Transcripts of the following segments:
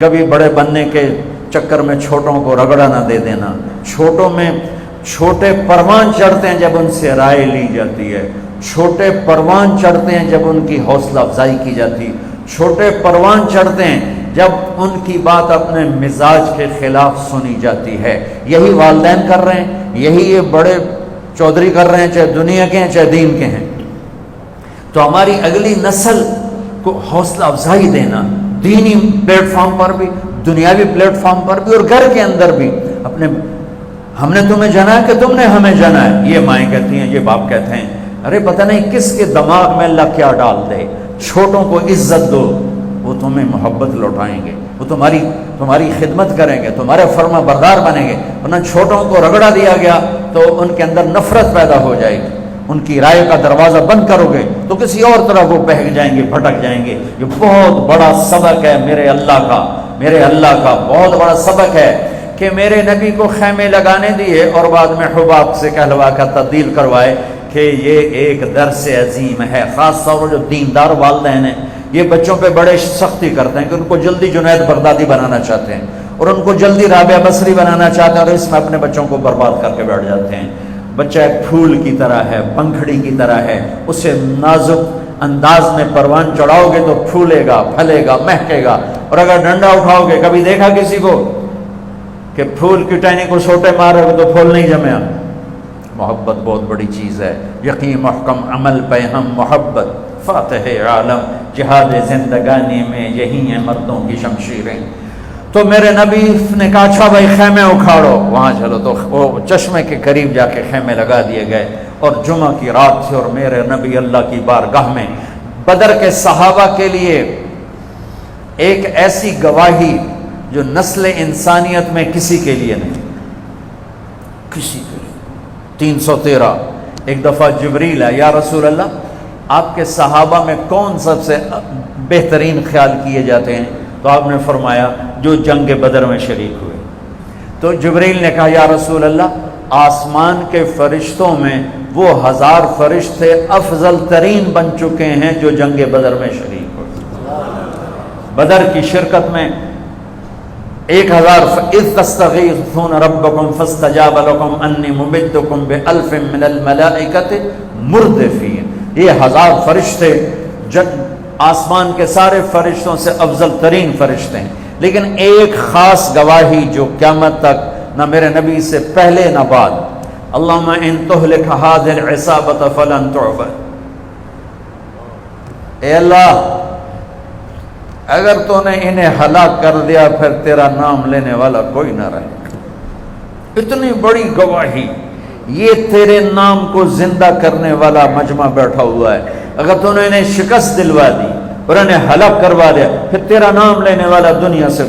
کبھی بڑے بننے کے چکر میں چھوٹوں کو رگڑا نہ دے دینا. چھوٹوں میں چھوٹے پروان چڑھتے ہیں جب ان سے رائے لی جاتی ہے. چھوٹے پروان چڑھتے ہیں جب ان کی حوصلہ افزائی کی جاتی. چھوٹے پروان چڑھتے ہیں جب ان کی بات اپنے مزاج کے خلاف سنی جاتی ہے. یہی والدین کر رہے ہیں, یہی یہ بڑے چودھری کر رہے ہیں, چاہے دنیا کے ہیں چاہے دین کے ہیں. تو ہماری اگلی نسل کو حوصلہ افزائی دینا, دینی پلیٹ فارم پر بھی, دنیاوی پلیٹ فارم پر بھی, اور گھر کے اندر بھی. اپنے ہم نے تمہیں جانا ہے کہ تم نے ہمیں جانا ہے, یہ مائیں کہتی ہیں, یہ باپ کہتے ہیں. ارے پتہ نہیں کس کے دماغ میں اللہ کیا ڈال دے. چھوٹوں کو عزت دو, وہ تمہیں محبت لوٹائیں گے, وہ تمہاری خدمت کریں گے, تمہارے فرما بردار بنیں گے. ورنہ چھوٹوں کو رگڑا دیا گیا تو ان کے اندر نفرت پیدا ہو جائے گی. ان کی رائے کا دروازہ بند کرو گے تو کسی اور طرح وہ بہک جائیں گے, بھٹک جائیں گے. یہ بہت بڑا سبق ہے میرے اللہ کا بہت بڑا سبق ہے کہ میرے نبی کو خیمے لگانے دیے اور بعد میں حباب سے کہلوا کر تبدیل کروائے کہ یہ ایک درس عظیم ہے. خاص طور پر جو دیندار والدین ہیں یہ بچوں پہ بڑے سختی کرتے ہیں کہ ان کو جلدی جنید بغدادی بنانا چاہتے ہیں اور ان کو جلدی رابعہ بصری بنانا چاہتے ہیں, اور اس میں اپنے بچوں کو برباد کر کے بیٹھ جاتے ہیں. بچہ ایک پھول کی طرح ہے, پنکھڑی کی طرح ہے, اسے نازک انداز میں پروان چڑھاؤ گے تو پھولے گا, پھلے گا, مہکے گا. اور اگر ڈنڈا اٹھاؤ گے, کبھی دیکھا کسی کو کہ پھول کی ٹہنی کو سوٹے مارے گے تو پھول نہیں جمیا. محبت بہت بڑی چیز ہے. یقین محکم عمل پہ ہم محبت, فاتح عالم جہاد زندگانی میں یہی ہیں مردوں کی شمشیریں. تو میرے نبی نے کہا اچھا بھائی خیمے اکھاڑو, وہاں چلو. تو وہ چشمے کے قریب جا کے خیمے لگا دیے گئے. اور جمعہ کی رات تھی اور میرے نبی اللہ کی بارگاہ میں بدر کے صحابہ کے لیے ایک ایسی گواہی جو نسل انسانیت میں کسی کے لیے نہیں, کسی کے لیے. 313 ایک دفعہ جبریل ہے, یا رسول اللہ آپ کے صحابہ میں کون سب سے بہترین خیال کیے جاتے ہیں؟ تو آپ نے فرمایا جو جنگ بدر میں شریک ہوئے. تو جبریل نے کہا یا رسول اللہ آسمان کے فرشتوں میں وہ 1000 فرشتے افضل ترین بن چکے ہیں جو جنگ بدر میں شریک ہوئے. بدر کی شرکت میں 1000 اذ تستغیثون ربکم فاستجاب لکم انی ممدکم بألف من الملائکۃ مردفین. یہ 1000 فرشتے آسمان کے سارے فرشتوں سے افضل ترین فرشتے ہیں. لیکن ایک خاص گواہی جو قیامت تک نہ میرے نبی سے پہلے نہ بعد, اللہم ان تہلک ہذہ العصابۃ فلن تعبد. اے اللہ اگر تو نے انہیں ہلاک کر دیا پھر تیرا نام لینے والا کوئی نہ رہے. اتنی بڑی گواہی, یہ تیرے نام کو زندہ کرنے والا مجمع بیٹھا ہوا ہے. اگر تو نے انہیں شکست دلوا دی اور انہیں ہلاک کروا دیا پھر تیرا نام لینے والا دنیا سے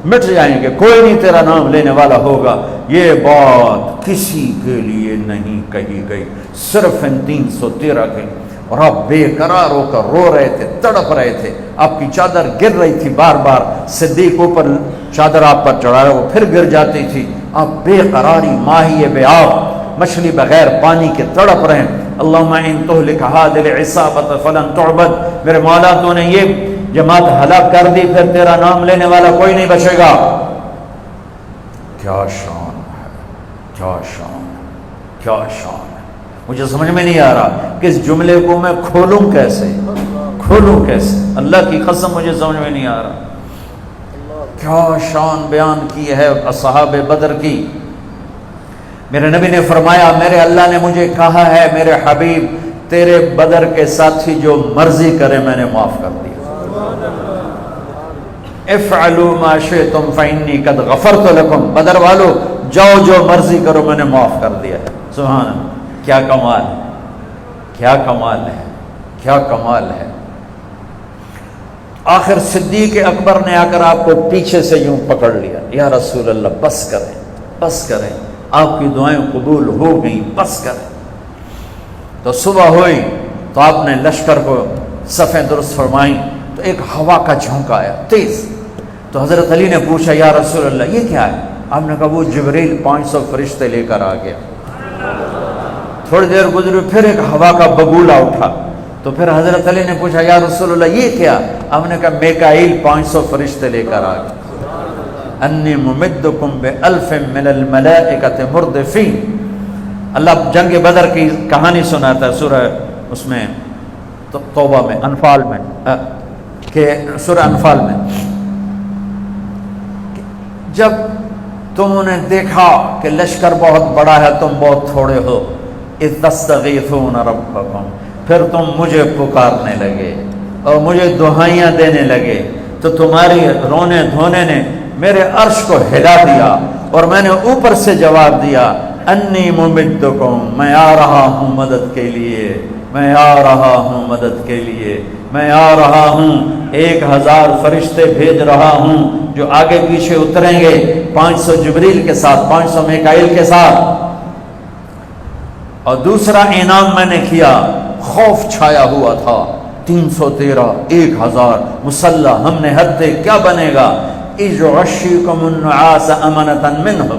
مٹ جائیں گے, کوئی نہیں تیرا نام لینے والا ہوگا. یہ بات کسی کے لیے نہیں کہی گئی, صرف ان 313 کے. اور آپ بے قرار ہو کر رو رہے تھے, تڑپ رہے تھے, آپ کی چادر گر رہی تھی بار بار. صدیق اوپر چادر آپ پر چڑھا رہا, وہ پھر گر جاتی تھی. آپ بے قراری, ماہی بے آب, مچھلی بغیر پانی کے تڑپ رہے ہیں. اللہم ان تہلک ہذہ العصابۃ فلن تعبد. میرے مولا تو نے یہ جماعت ہلاک کر دی پھر تیرا نام لینے والا کوئی نہیں بچے گا. کیا شان ہے, کیا شان, کیا شان ہے. مجھے سمجھ میں نہیں آ رہا کہ اس جملے کو میں کھولوں کیسے. اللہ کی قسم مجھے سمجھ میں نہیں آ رہا. کیا شان بیان کی ہے اصحاب بدر کی. میرے نبی نے فرمایا میرے اللہ نے مجھے کہا ہے میرے حبیب تیرے بدر کے ساتھی جو مرضی کرے میں نے معاف کر دیا. افعلوا ما شئتم فإنی قد غفرت لکم. بدر والو جاؤ جو مرضی کرو میں نے معاف کر دیا. سبحان اللہ. کیا کمال ہے, کیا کمال ہے, کیا کمال ہے. آخر صدیق اکبر نے آ کر آپ کو پیچھے سے یوں پکڑ لیا, یا رسول اللہ بس کریں, بس کریں, آپ کی دعائیں قبول ہو گئیں, بس کریں. تو صبح ہوئی تو آپ نے لشکر کو صفیں درست فرمائیں تو ایک ہوا کا جھونکا آیا تیز. تو حضرت علی نے پوچھا یا رسول اللہ یہ کیا ہے؟ آپ نے کہا وہ جبریل 500 فرشتے لے کر آ گیا. تھوڑی دیر گزری پھر ایک ہوا کا بگولا اٹھا تو پھر حضرت علی نے پوچھا یا رسول اللہ یہ کیا؟ آپ نے کہا میکائیل 500 فرشتے لے کر آ گئے. انی ممدکم بألف من الملائکۃ مردفین. اللہ جنگ بدر کی کہانی سناتا ہے سورہ اس میں توبہ میں، انفال میں، کہ سورہ انفال میں، جب تم نے دیکھا کہ لشکر بہت بڑا ہے تم بہت تھوڑے ہو، اذ تستغیثون ربکم، پھر تم مجھے پکارنے لگے اور مجھے دہائیاں دینے لگے، تو تمہاری رونے دھونے نے میرے عرش کو ہلا دیا اور میں نے اوپر سے جواب دیا انی ممدکم، میں آ رہا ہوں مدد کے لیے، میں آ رہا ہوں مدد کے لیے، میں آ رہا ہوں، 1000 فرشتے بھیج رہا ہوں جو آگے پیچھے اتریں گے، 500 جبریل کے ساتھ، 500 میکائیل کے ساتھ. اور دوسرا انعام میں نے کیا، خوف چھایا ہوا تھا، 313 1000 مسلح، ہم نے حد کیا بنے گا، اذ غشیکم النعاس امنۃ منہ،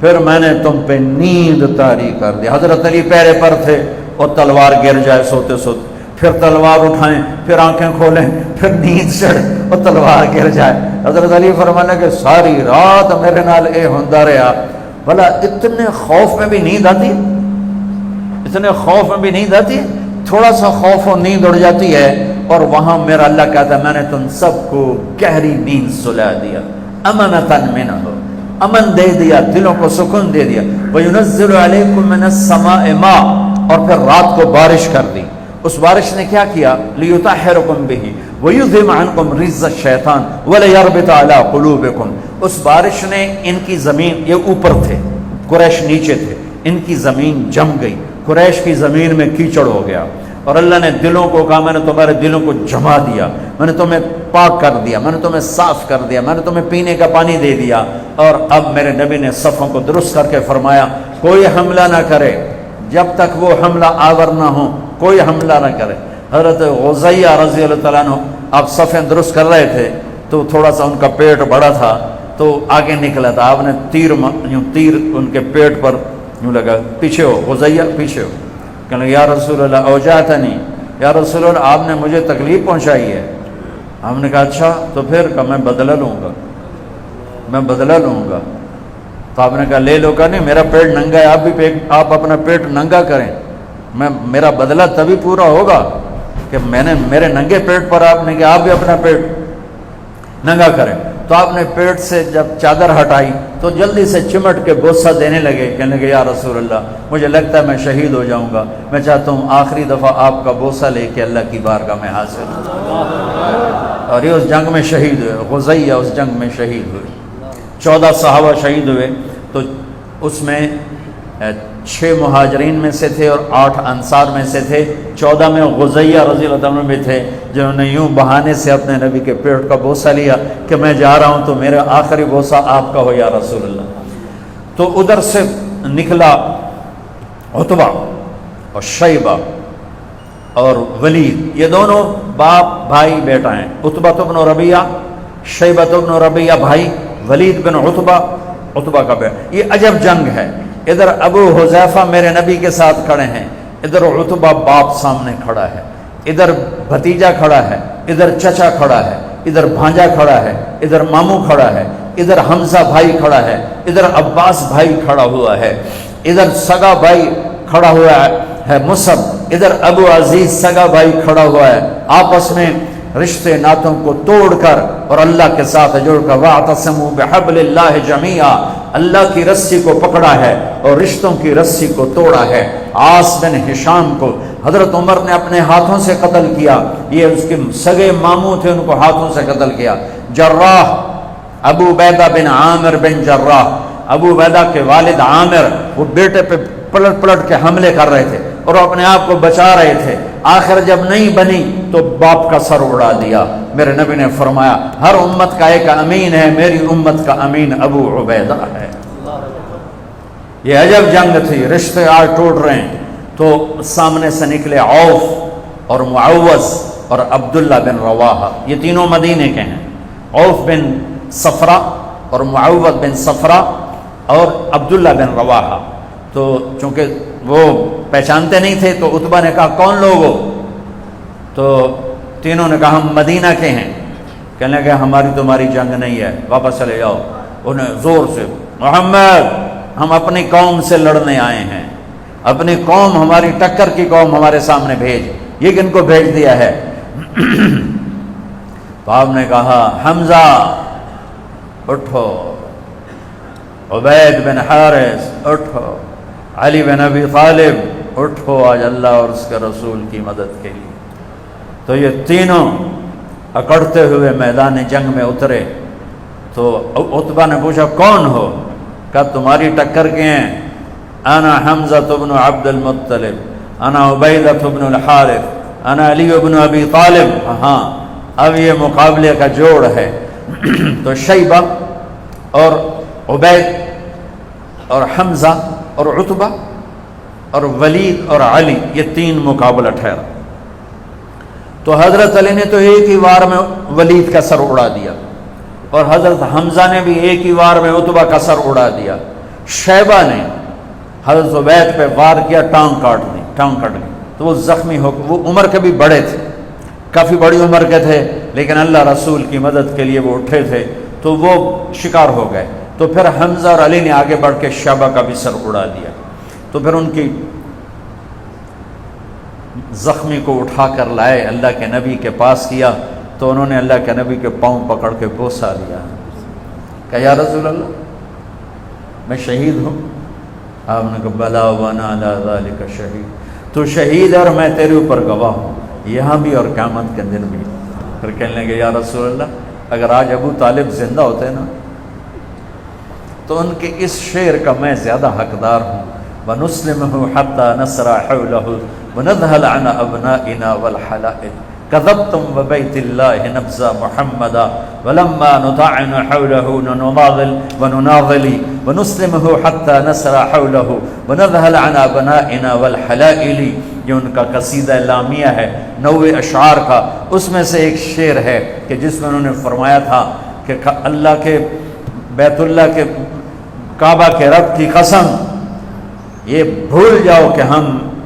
پھر میں نے تم پہ نیند طاری کر دی. حضرت علی پیرے پر تھے اور تلوار گر جائے سوتے سوتے، پھر تلوار اٹھائیں، پھر آنکھیں کھولیں، پھر نیند چڑھ اور تلوار گر جائے. حضرت علی فرمانے کہ ساری رات میرے نال اے ہوندا رہا. بھلا اتنے خوف میں بھی نیند آتی، اتنے خوف میں بھی نیند آتی، تھوڑا سا خوف اور نیند اڑ جاتی ہے اور وہاں میرا اللہ کہتا ہے میں نے تم سب کو گہری نیند سلا دیا، امنۃ منہ، امن دے دیا، دلوں کو سکون دے دیا. وَيُنَزِّلُ عَلَيْكُم مِّنَ السَّمَاءِ مَاءً، اور پھر رات کو بارش کر دی. اس بارش نے کیا کیا، لِيُطَهِّرَكُم بِهِ وَيُذْهِبَ عَنكُم رِجْزَ الشَّيْطَانِ وَلِيَرْبِطَ عَلَىٰ قُلُوبِكُم. اس بارش نے ان کی زمین، یہ اوپر تھے، قریش نیچے تھے، ان کی زمین جم گئی، قریش کی زمین میں کیچڑ ہو گیا، اور اللہ نے دلوں کو کہا میں نے تمہارے دلوں کو جما دیا، میں نے تمہیں پاک کر دیا، میں نے تمہیں صاف کر دیا، میں نے تمہیں پینے کا پانی دے دیا. اور اب میرے نبی نے صفوں کو درست کر کے فرمایا کوئی حملہ نہ کرے جب تک وہ حملہ آور نہ ہو، کوئی حملہ نہ کرے. حضرت غزیہ رضی اللہ تعالیٰ عنہ آپ صفیں درست کر رہے تھے تو تھوڑا سا ان کا پیٹ بڑا تھا تو آگے نکلا تھا، آپ نے تیر ان کے پیٹ پر یوں لگا، پیچھے ہو غزیہ پیچھے ہو. کہنے لگے یا رسول اللہ اوجعتنی، یا رسول اللہ آپ نے مجھے تکلیف پہنچائی ہے. ہم نے کہا اچھا، تو پھر کہا میں بدلہ لوں گا، میں بدلہ لوں گا. تو آپ نے کہا لے لو. کہا نہیں، میرا پیٹ ننگا ہے، آپ اپنا پیٹ ننگا کریں، میرا بدلہ تبھی پورا ہوگا کہ میں نے میرے ننگے پیٹ پر آپ نے کہا آپ بھی اپنا پیٹ ننگا کریں. تو آپ نے پیٹ سے جب چادر ہٹائی تو جلدی سے چمٹ کے بوسہ دینے لگے. کہنے لگے یا رسول اللہ مجھے لگتا ہے میں شہید ہو جاؤں گا، میں چاہتا ہوں آخری دفعہ آپ کا بوسہ لے کے اللہ کی بارگاہ میں حاضر ہوں. اور یہ اس جنگ میں شہید ہوئے، غزیہ اس جنگ میں شہید ہوئے. 14 صحابہ شہید ہوئے، تو اس میں 6 مہاجرین میں سے تھے اور 8 انصار میں سے تھے. 14 میں غزیہ رضی اللہ عنہ بھی تھے جنہوں نے یوں بہانے سے اپنے نبی کے پیٹ کا بوسہ لیا کہ میں جا رہا ہوں تو میرا آخری بوسہ آپ کا ہو یا رسول اللہ. تو ادھر سے نکلا عتبہ اور شیبہ اور ولید، یہ دونوں باپ بھائی بیٹا ہیں. عتبہ بن ربیعہ، شیبہ بن ربیعہ بھائی، ولید بن عتبہ کا بیٹا. یہ عجب جنگ ہے. ادھر ابو حذیفہ میرے نبی کے ساتھ کھڑے ہیں، ادھر عتبہ باپ سامنے کھڑا ہے، ادھر بھتیجا کھڑا ہے، ادھر چچا کھڑا ہے، ادھر بھانجا کھڑا ہے، ادھر ماموں کھڑا ہے، ادھر حمزہ بھائی کھڑا ہے، ادھر عباس بھائی کھڑا ہوا ہے، ادھر سگا بھائی کھڑا ہوا ہے مصعب، ادھر ابو عزیز سگا بھائی کھڑا ہوا ہے. آپس میں رشتے ناتوں کو توڑ کر اور اللہ کے ساتھ جوڑ کر وَاعْتَصِمُوا بِحَبْلِ اللَّهِ جَمِيعًا، اللہ کی رسی کو پکڑا ہے اور رشتوں کی رسی کو توڑا ہے. عاص بن ہشام کو حضرت عمر نے اپنے ہاتھوں سے قتل کیا، یہ اس کے سگے ماموں تھے، ان کو ہاتھوں سے قتل کیا. جراح ابو عبیدہ بن عامر بن جراح، ابو عبیدہ کے والد عامر، وہ بیٹے پہ پلٹ پلٹ کے حملے کر رہے تھے اور اپنے آپ کو بچا رہے تھے. آخر جب نہیں بنی تو باپ کا سر اڑا دیا. میرے نبی نے فرمایا ہر امت کا ایک امین ہے، میری امت کا امین ابو عبیدہ ہے. یہ عجب جنگ تھی، رشتے آج ٹوٹ رہے ہیں. تو سامنے سے نکلے عوف اور معوذ اور عبداللہ بن رواحہ، یہ تینوں مدینے کے ہیں. عوف بن صفرہ اور معوذ بن صفرہ اور عبداللہ بن رواحہ. تو چونکہ وہ پہچانتے نہیں تھے تو عتبہ نے کہا کون لوگ ہو؟ تو تینوں نے کہا ہم مدینہ کے ہیں. کہنے لگے ہماری تمہاری جنگ نہیں ہے، واپس چلے جاؤ۔ انہیں زور سے، محمد ہم اپنی قوم سے لڑنے آئے ہیں، اپنی قوم، ہماری ٹکر کی قوم ہمارے سامنے بھیج۔ یہ کن کو بھیج دیا ہے؟ تو آپ نے کہا حمزہ اٹھو، عبید بن حارث اٹھو، علی بن ابی طالب اٹھو، آج اللہ اور اس کے رسول کی مدد کے لیے۔ تو یہ تینوں اکڑتے ہوئے میدان جنگ میں اترے۔ تو عتبہ نے پوچھا کون ہو؟ کہا تمہاری ٹکر کے ہیں، انا حمزہ بن عبد المطلب، انا عبیدہ بن الحارث، انا علی بن ابی طالب۔ ہاں اب یہ مقابلے کا جوڑ ہے۔ تو شیبہ اور عبید اور حمزہ اور عتبہ اور ولید اور علی، یہ تین مقابلہ ٹھہرا۔ تو حضرت علی نے تو ایک ہی وار میں ولید کا سر اڑا دیا، اور حضرت حمزہ نے بھی ایک ہی وار میں عتبہ کا سر اڑا دیا۔ شیبہ نے حضرت عبید پہ وار کیا، ٹانگ کاٹ لی، تو وہ زخمی ہو، وہ عمر کے بھی بڑے تھے، کافی بڑی عمر کے تھے، لیکن اللہ رسول کی مدد کے لیے وہ اٹھے تھے، تو وہ شکار ہو گئے۔ تو پھر حمزہ اور علی نے آگے بڑھ کے شیبہ کا بھی سر اڑا دیا۔ تو پھر ان کی زخمی کو اٹھا کر لائے، اللہ کے نبی کے پاس کیا، تو انہوں نے اللہ کے نبی کے پاؤں پکڑ کے بوسہ لیا کہ یا رسول اللہ میں شہید ہوں۔ آپ نے کہا بلا وانا علی ذالک شہید، تو شہید ہے اور میں تیرے اوپر گواہ ہوں، یہاں بھی اور قیامت کے دن بھی۔ پھر کہنے لگے یا رسول اللہ اگر آج ابو طالب زندہ ہوتے نا تو ان کے اس شعر کا میں زیادہ حقدار ہوں، وَنُسْلِمُهُ حَتَّى نَسْرَ حَوْلَهُ وَنَذْهَلَ عَنَ أَبْنَائِنَا وَالْحَلَائِلِ كَذَبْتُمْ وَبَيْتِ اللَّهِ نَبْزَ مُحَمَّدًا وَلَمَّا نُطَعِنُ حَوْلَهُ وَنُنَاضِلِ وَنُسْلِمُهُ حَتَّى نَسْرَ حَوْلَهُ وَنَذْهَلَ عَنَ أَبْنَائِنَا وَالْحَلَائِلِ۔ یہ ان کا قصیدہ لامیہ ہے، 90 اشعار کا، اس میں سے ایک شعر ہے کہ جس میں انہوں نے فرمایا تھا کہ اللہ کے بیت اللہ کے کعبہ کے رب کی قسم یہ بھول جاؤ کہ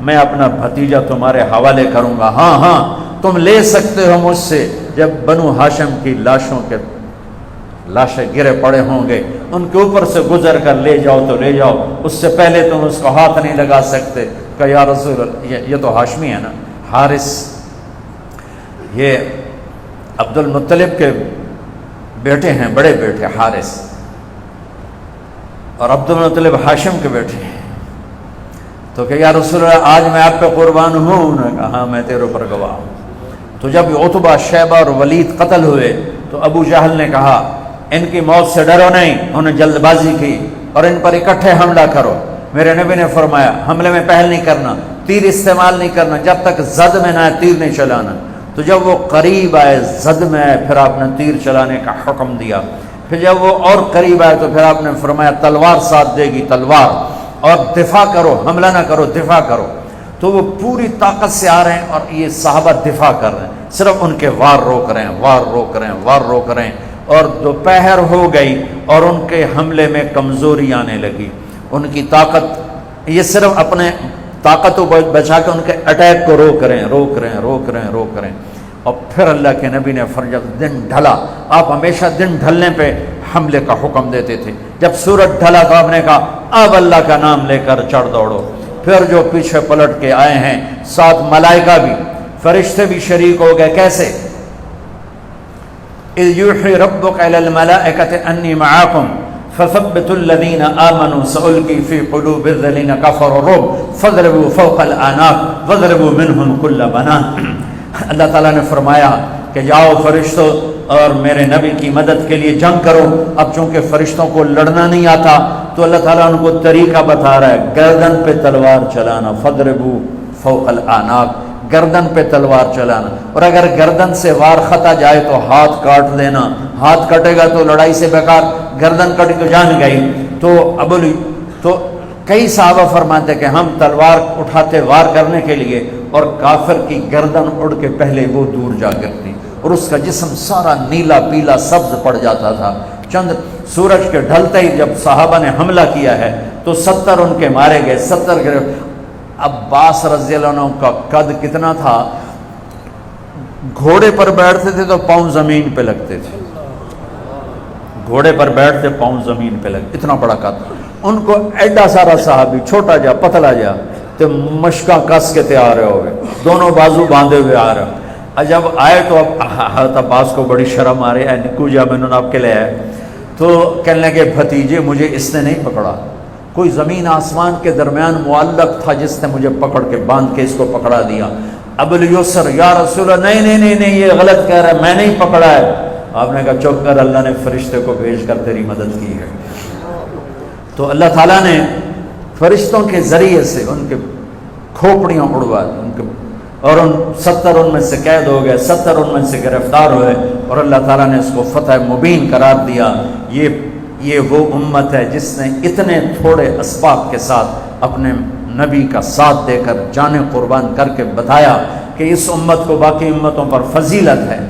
میں اپنا بھتیجا تمہارے حوالے کروں گا، ہاں تم لے سکتے ہو مجھ سے، جب بنو ہاشم کی لاشیں گرے پڑے ہوں گے ان کے اوپر سے گزر کر لے جاؤ تو لے جاؤ، اس سے پہلے تم اس کو ہاتھ نہیں لگا سکتے۔ کہ یا رسول اللہ یہ تو ہاشمی ہے نا، حارث، یہ عبد المطلب کے بیٹے ہیں، بڑے بیٹے حارث، اور عبد المطلب ہاشم کے بیٹے ہیں۔ تو کہ یا رسول اللہ آج میں آپ پہ قربان ہوں؟ انہوں نے کہا ہاں میں تیرے اوپر گواہ ہوں۔ تو جب عتبہ، شیبہ اور ولید قتل ہوئے تو ابو جہل نے کہا ان کی موت سے ڈرو نہیں، انہوں نے جلد بازی کی اور ان پر اکٹھے حملہ کرو۔ میرے نبی نے فرمایا حملے میں پہل نہیں کرنا، تیر استعمال نہیں کرنا، جب تک زد میں نہ آئے تیر نہیں چلانا۔ تو جب وہ قریب آئے، زد میں آئے، پھر آپ نے تیر چلانے کا حکم دیا۔ پھر جب وہ اور قریب آئے تو پھر آپ نے فرمایا تلوار ساتھ دے گی، تلوار، اور دفاع کرو، حملہ نہ کرو، دفاع کرو۔ تو وہ پوری طاقت سے آ رہے ہیں اور یہ صحابہ دفاع کر رہے ہیں، صرف ان کے وار روک رہے ہیں، وار روک رہے ہیں، اور دوپہر ہو گئی اور ان کے حملے میں کمزوری آنے لگی۔ ان کی طاقت، یہ صرف اپنے طاقت کو بچا کے ان کے اٹیک کو روک رہے ہیں۔ اور پھر اللہ کے نبی نے فرجت دن ڈھلا، آپ ہمیشہ دن ڈھلنے پہ حملے کا حکم دیتے تھے۔ جب سورج ڈھلا تو آپ نے کہا اب اللہ کا نام لے کر چڑھ دوڑو۔ پھر جو پیچھے پلٹ کے آئے ہیں، ساتھ ملائکہ بھی، فرشتے بھی شریک ہو گئے۔ کیسے؟ اذ یوحی ربک الی الملائکۃ انی معکم فثبتوا الذین آمنوا سألقی فی قلوب الذین کفروا الرعب فاضربوا فوق الاعناق واضربوا منهم کل بنان۔ اللہ تعالیٰ نے فرمایا کہ جاؤ فرشتوں اور میرے نبی کی مدد کے لیے جنگ کرو۔ اب چونکہ فرشتوں کو لڑنا نہیں آتا تو اللہ تعالیٰ ان کو طریقہ بتا رہا ہے، گردن پہ تلوار چلانا، فضربوا فوق الاعناق، گردن پہ تلوار چلانا، اور اگر گردن سے وار خطا جائے تو ہاتھ کاٹ دینا، ہاتھ کٹے گا تو لڑائی سے بیکار، گردن کٹی تو جان گئی۔ تو کئی صحابہ فرماتے کہ ہم تلوار اٹھاتے وار کرنے کے لیے، اور کافر کی گردن اڑ کے پہلے وہ دور جا گرتی اور اس کا جسم سارا نیلا پیلا سبز پڑ جاتا تھا۔ چند سورج کے ڈھلتے ہی جب صحابہ نے حملہ کیا ہے تو 70 ان کے مارے گئے، 70 عباس رضی اللہ عنہ کا قد کتنا تھا؟ گھوڑے پر بیٹھتے تھے تو پاؤں زمین پہ لگتے تھے، گھوڑے پر بیٹھتے پاؤں زمین پہ لگتے، اتنا بڑا قد. ان کو ایڈا سارا صحابی، چھوٹا جا پتلا جا، تو مشکاں کس کے تیار ہو گئے، دونوں بازو باندھے ہوئے آ رہے. جب آئے تو اب حضرت عباس کو بڑی شرم آ رہی ہے، نکو جا میں نے آپ کے لے آئے. تو کہنے لگے بھتیجے مجھے اس نے نہیں پکڑا، کوئی زمین آسمان کے درمیان معلق تھا جس نے مجھے پکڑ کے باندھ کے اس کو پکڑا دیا. ابو الیسر یا رسول اللہ، نہیں نہیں نہیں نہیں یہ غلط کہہ رہا ہے، میں نہیں پکڑا ہے. آپ نے کہا چپ کر، اللہ نے فرشتے کو بھیج کر تیری مدد کی ہے. تو اللہ تعالیٰ نے فرشتوں کے ذریعے سے ان کے کھوپڑیاں اڑوا دی، ان کے، اور 70 ان میں سے قید ہو گئے، 70 ان میں سے گرفتار ہوئے، اور اللہ تعالیٰ نے اس کو فتح مبین قرار دیا. یہ وہ امت ہے جس نے اتنے تھوڑے اسباب کے ساتھ اپنے نبی کا ساتھ دے کر جانیں قربان کر کے بتایا کہ اس امت کو باقی امتوں پر فضیلت ہے.